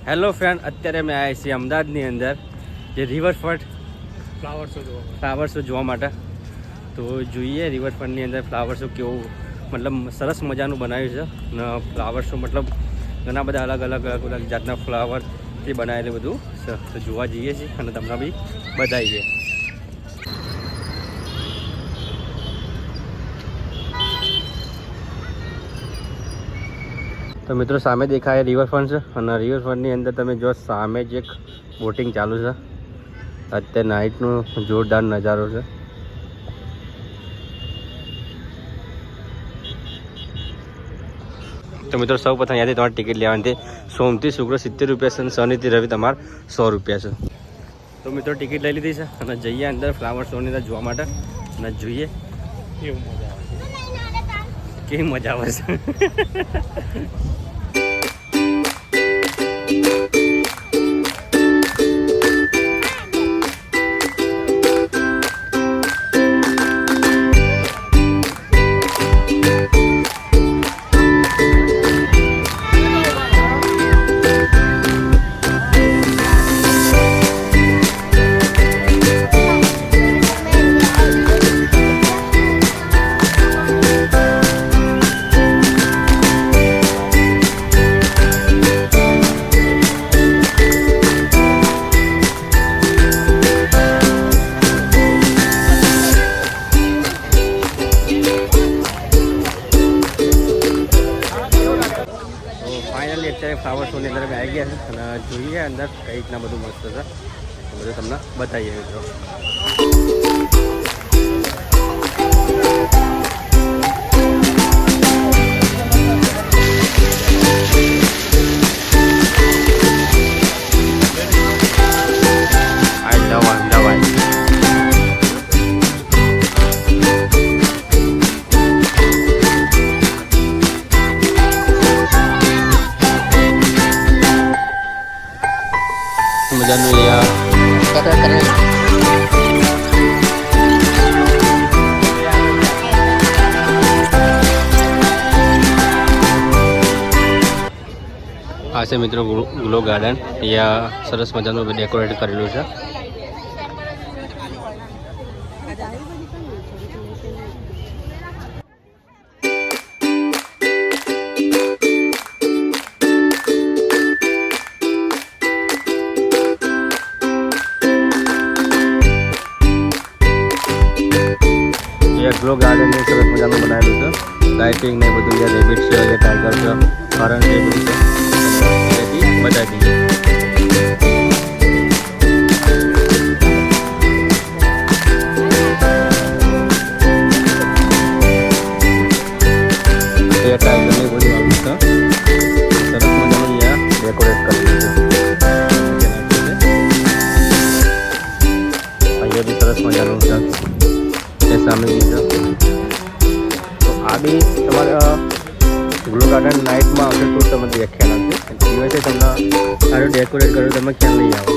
Hello friend, અત્યારે અમે આવ્યા છીએ અમદાવાદની અંદર જે રિવરફ્રન્ટ ફ્લાવર શો જોવા માટે. તો જોઈએ રિવરફ્રન્ટની અંદર ફ્લાવર શો કેવું મતલબ સરસ મજાનું બનાવ્યું છે. અને ફ્લાવર શો મતલબ ઘણા બધા અલગ અલગ જાતના ફ્લાવરથી બનાવેલું બધું છે. તો જોવા જઈએ છીએ અને તમને બી બતાવીએ. તો મિત્રો સામે દેખાય રિવરફ્રન્ટ છે અને રિવરફ્રન્ટની અંદર તમે જો સામે જ એક બોટિંગ ચાલુ છે. અત્યારે નાઇટનો જોરદાર નજારો છે. તો મિત્રો સૌ પ્રથમ યાદી તમારે ટિકિટ લેવાની હતી. સોમથી શુક્ર 70 રૂપિયા છે અને શનિથી રવિ તમારે 100 રૂપિયા છે. તો મિત્રો ટિકિટ લઈ લીધી છે અને જઈએ અંદર ફ્લાવર શોની અંદર જોવા માટે અને જોઈએ કેવી મજા આવે છે. અત્યારે ફ્લાવર શોની અંદર અમે આવી ગયા છે અને જોઈએ અંદર કઈ રીતના બધું મસ્ત છે. બધું તમને બતાવીએ મિત્રો. મજાનું આ છે મિત્રો ગ્લો ગાર્ડન. અહીંયા સરસ મજાનું ડેકોરેટ કરેલું છે. ગ્લો ગાર્ડન ને સરસ મજાનું બનાવેલું છે. લાઇટિંગ ને બધું, રેબિટ છે, ટાઈગર છે, હરણ છે, બધું છે. બતાવી દઈએ. ટાઈગર ને બધું આવ્યું છે. સરસ મજાનું અહીંયા ડેકોરેટ કરેલું છે. અહીંયા બી સરસ મજાનું છે. સામે તો આ બી તમારે ગ્લો ગાર્ડન નાઇટમાં આવશે તો તમને ખ્યાલ આવશે. દિવસે તમને સારું ડેકોરેટ કર્યું તમે ખ્યાલ નહીં આવો.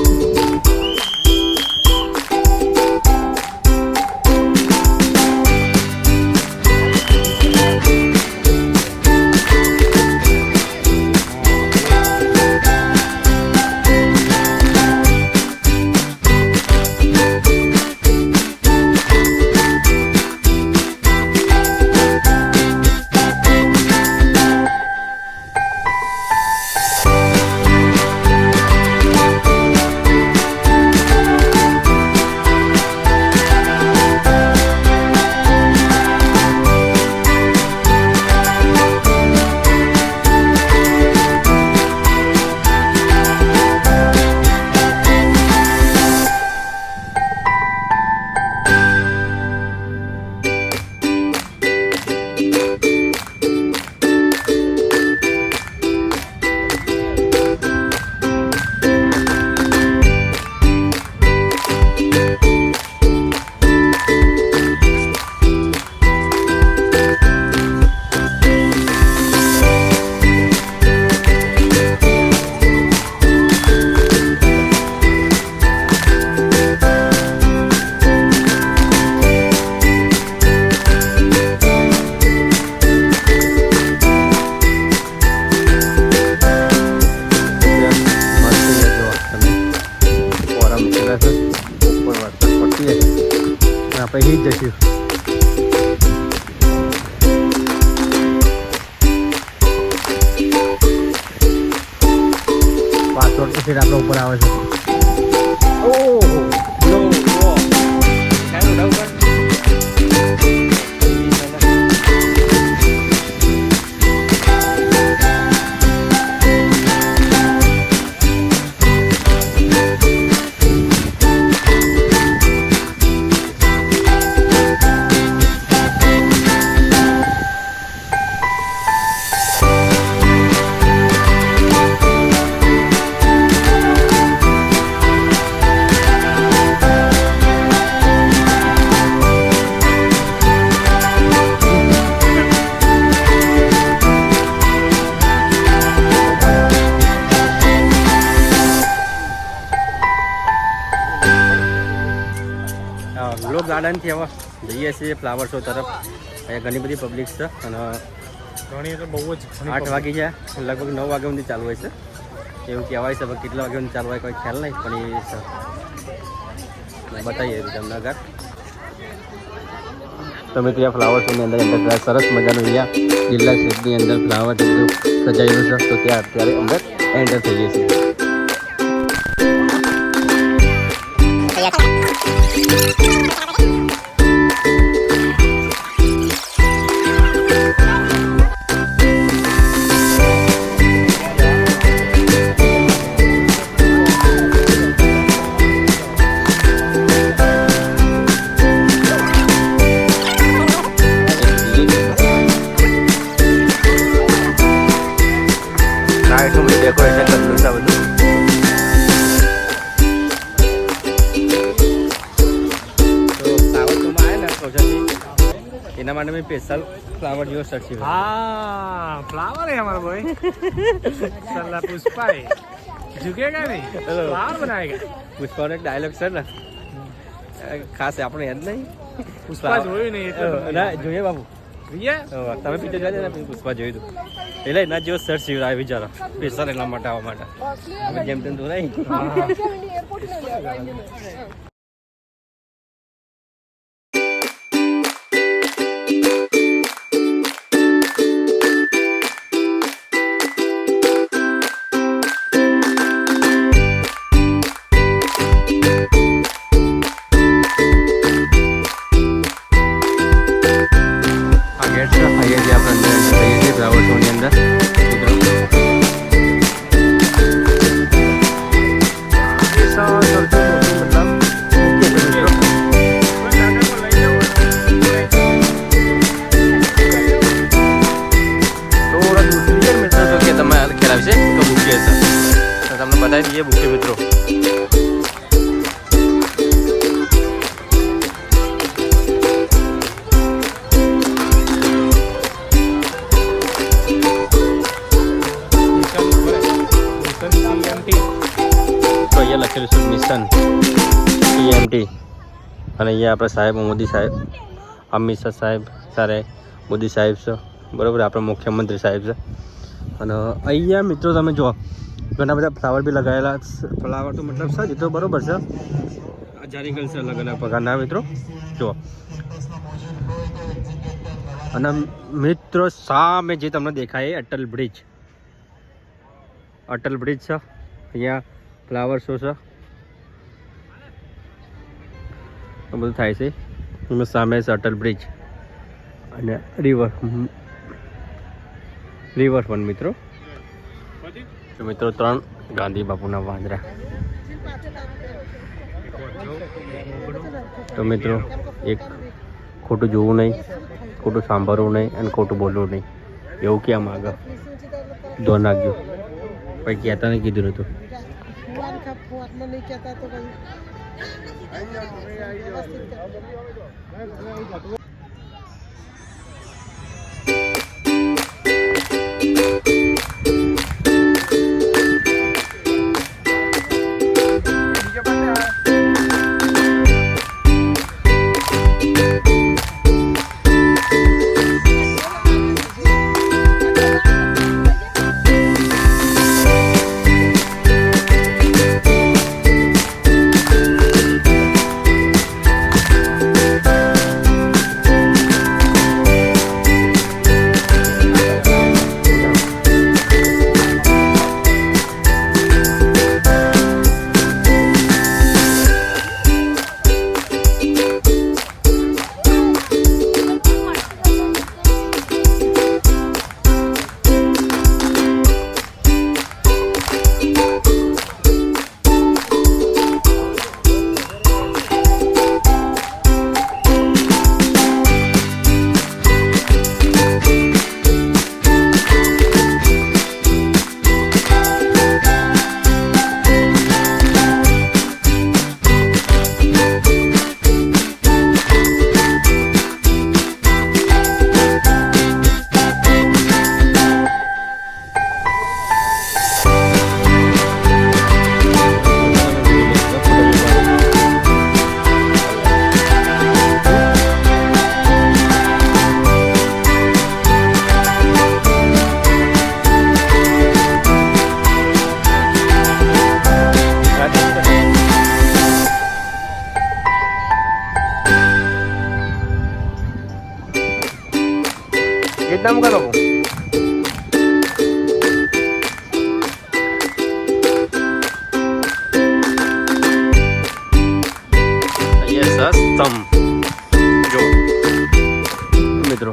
પછી જ જશું. પાસવર્ડ તો સીટ આપણા ઉપર આવે છે. લો ગાર્ડનથી હવે જઈએ છીએ ફ્લાવર શો તરફ. અહીંયા ઘણી બધી પબ્લિક છે અને ઘણી એટલે બહુ જ 8 વાગી ગયા, લગભગ 9 વાગ્યા સુધી ચાલુ હોય છે એવું કહેવાય છે. પણ કેટલા વાગ્યા સુધી ચાલુ હોય કોઈ ખ્યાલ નહીં, પણ એ બતાવીએ તમને આગળ. તમે ત્યાં ફ્લાવર શોની અંદર એન્ટર સરસ મજાનું અહીંયા જિલ્લા શેડની અંદર ફ્લાવર સજાયેલું છે, તો ત્યાં અત્યારે અંદર એન્ટર થઈએ છીએ. ડેકોરેશન કરેલું છે બધું. તો ફ્લાવર શોમાં આવે ને સોસાયટી, એના માટે મેં સ્પેશિયલ ફ્લાવર જેવો શર્ટ છે. हाँ फ्लावर है हमारा भाई सल्ला पुष्पा है झुकेगा नहीं फ्लावर बनाएगा. પુષ્પાનો એક ડાયલોગ છે ને ખાસ આપણે યાદ નહીં. पुष्पा જોયું નહીં એટલે ના જોઈએ બાબુ, રિયા તમે પિક્ચર જોયા ને પુષ્પા જોયું હતું એટલે એના જેવો શર્ટ સીવડાવે બિચારો સ્પેશિયલ એના માટે આવવા માટે. જેમ તેમ તો નહીં. ફ્લાવર શોની અંદર તમને બતાવી દઈએ બુકે મિત્રો. તો અહીંયા લખેલું છે મિશન PMT અને અહીંયા આપણા સાહેબ મોદી સાહેબ, અમિત શાહ સાહેબ, સારે મોદી સાહેબ છે બરાબર, આપણા મુખ્યમંત્રી સાહેબ છે. અને અહીંયા મિત્રો તમે જુઓ ઘણા બધા ફ્લાવર બી લગાવેલા. ફ્લાવર તો મતલબ સાજ તો બરાબર છે, જારીગલ છે અલગ અલગ પ્રકારના મિત્રો જુઓ. અને મિત્રો સામે જે તમને દેખાય અટલ બ્રિજ, અટલ બ્રિજ છે. અહીંયા ફ્લાવર શો છે બધું થાય છે. એમાં સામે છે અટલ બ્રિજ અને રિવરફ્રન્ટ મિત્રો. તો મિત્રો 3 ગાંધી બાપુના વાંદરા. તો મિત્રો એક ખોટું જોવું નહીં, ખોટું સાંભળવું નહીં અને ખોટું બોલવું નહીં એવું કેમ આગળ દો નાખજો. ભાઈ કહેતા નહીં કીધું હતું. સ્તંભ જો મિત્રો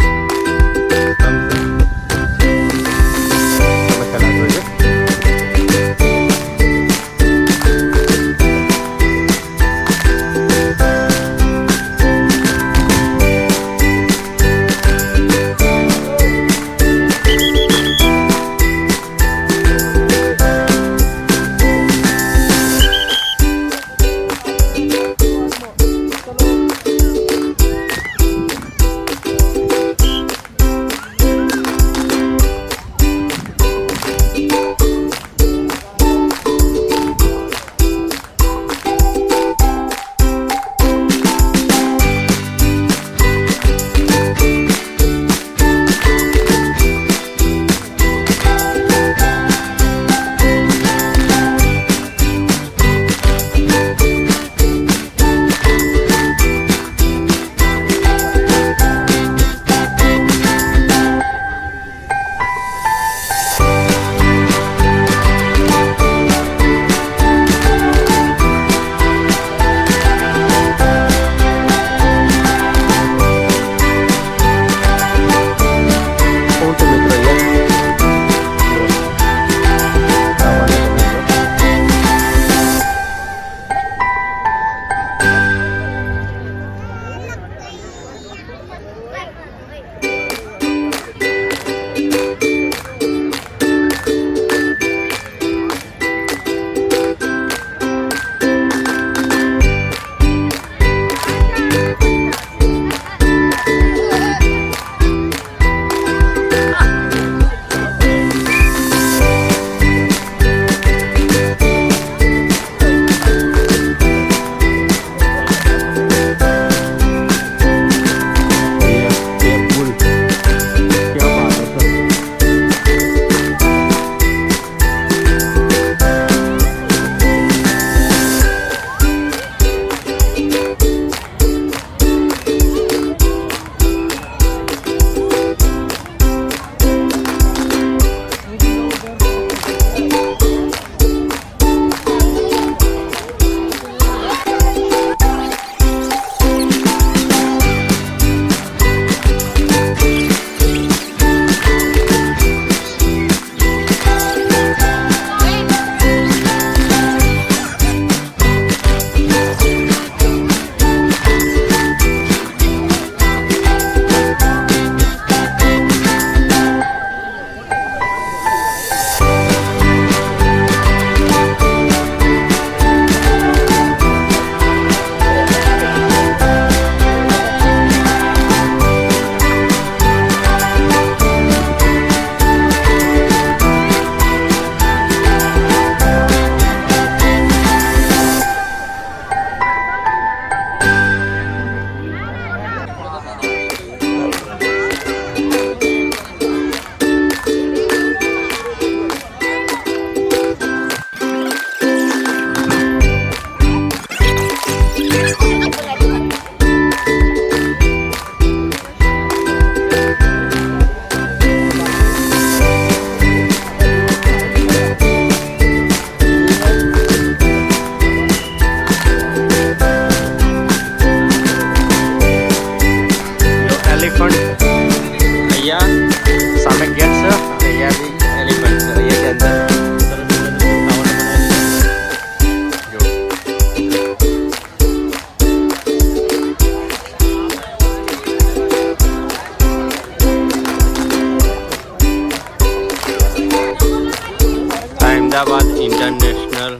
અમદાવાદ ઇન્ટરનેશનલ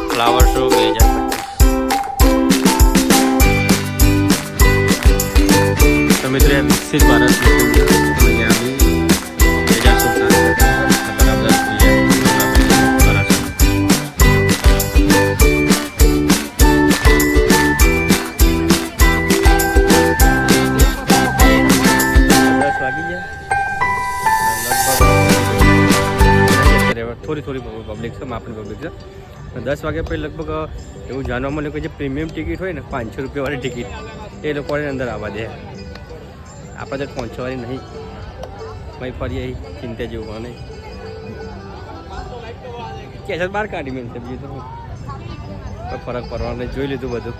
ફ્લાવર શો 2025 તો મિત્રો વિકસિત ભારત અહીંયા થોડી પબ્લિક છે માપની પબ્લિક છે 10 વાગ્યા પછી લગભગ એવું જાણવા મળ્યું કે જે પ્રીમિયમ ટિકિટ હોય ને 500 રૂપિયાવાળી ટિકિટ એ લોકોને અંદર આવવા દે આપણે તો 500 વાળી નહીં ભાઈ ફરી અહીં ચિંતા જેવું નહીં કેસર બહાર કાઢી મેં બીજું તો ફરક પડવાનો જોઈ લીધું બધું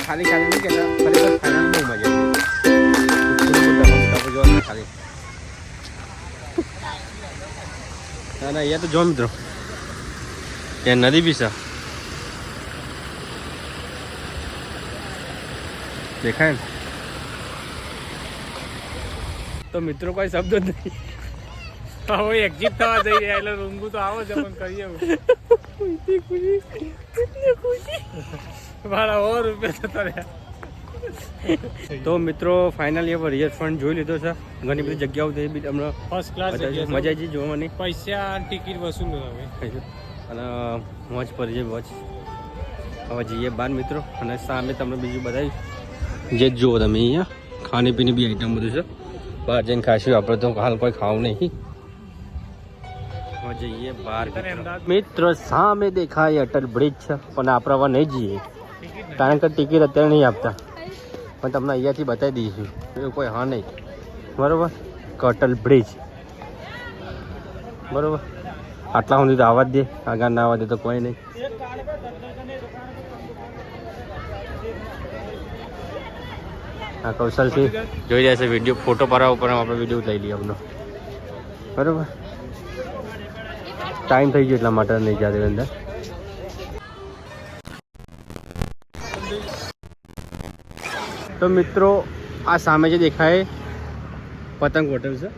ખાલી ખાલી નહીં કહેતા, ખરેખર ફાઇનલ બહુ મજા આવી જોવા ખાલી. ના ના અહીંયા તો જો મિત્રો ત્યાં નદી બી છે દેખાય ને. તો મિત્રો કોઈ શબ્દ જ નહીં. હવે એક્ઝિટ થવા જઈ રહ્યા એટલે રૂંગું તો આવો છે પણ કરીએ મારા ઓ રૂપિયા જતા રહ્યા. તો મિત્રો ફાઇનલી હવે રિવરફ્રન્ટ જોઈ લીધો છે. ઘણી બધી જગ્યાઓ છે બી તમને ફર્સ્ટ ક્લાસ મજા આવી જોવાની. પૈસા ટિકિટ વસૂલ તમે અને મોજ પર જે મોજ. હવે જઈએ બાર મિત્રો અને સામે તમને બીજું બતાવ્યું જે જુઓ તમે અહીંયા ખાણી પીણી બી આઈટમ બધું છે. બહાર જઈને ખાશું આપણે તો હાલ કોઈ ખાવું નહીં. જઈએ બહાર મિત્રો સામે દેખાય અટલ બ્રિજ છે પણ આપણે હવે નહીં જઈએ કારણ કે ટિકિટ અત્યારે નહીં આપતા પણ તમને અહીંયાથી બતાવી દઈશું એવું કોઈ હા નહીં બરાબર કે અટલ બ્રિજ બરાબર. આટલા સુધી તો આવવા જ દે, આગળ ના આવવા દે તો કોઈ નહીં. હા કૌશલથી જોઈ રહ્યા છે વિડીયો ફોટો પાડવા ઉપર આપણે વિડીયો લઈ લઈએ આપણો બરાબર. ટાઈમ થઈ ગયો એટલા માટે નહીં જતી અંદર. તો મિત્રો આ સામે જે દેખાય પતંગ હોટલ છે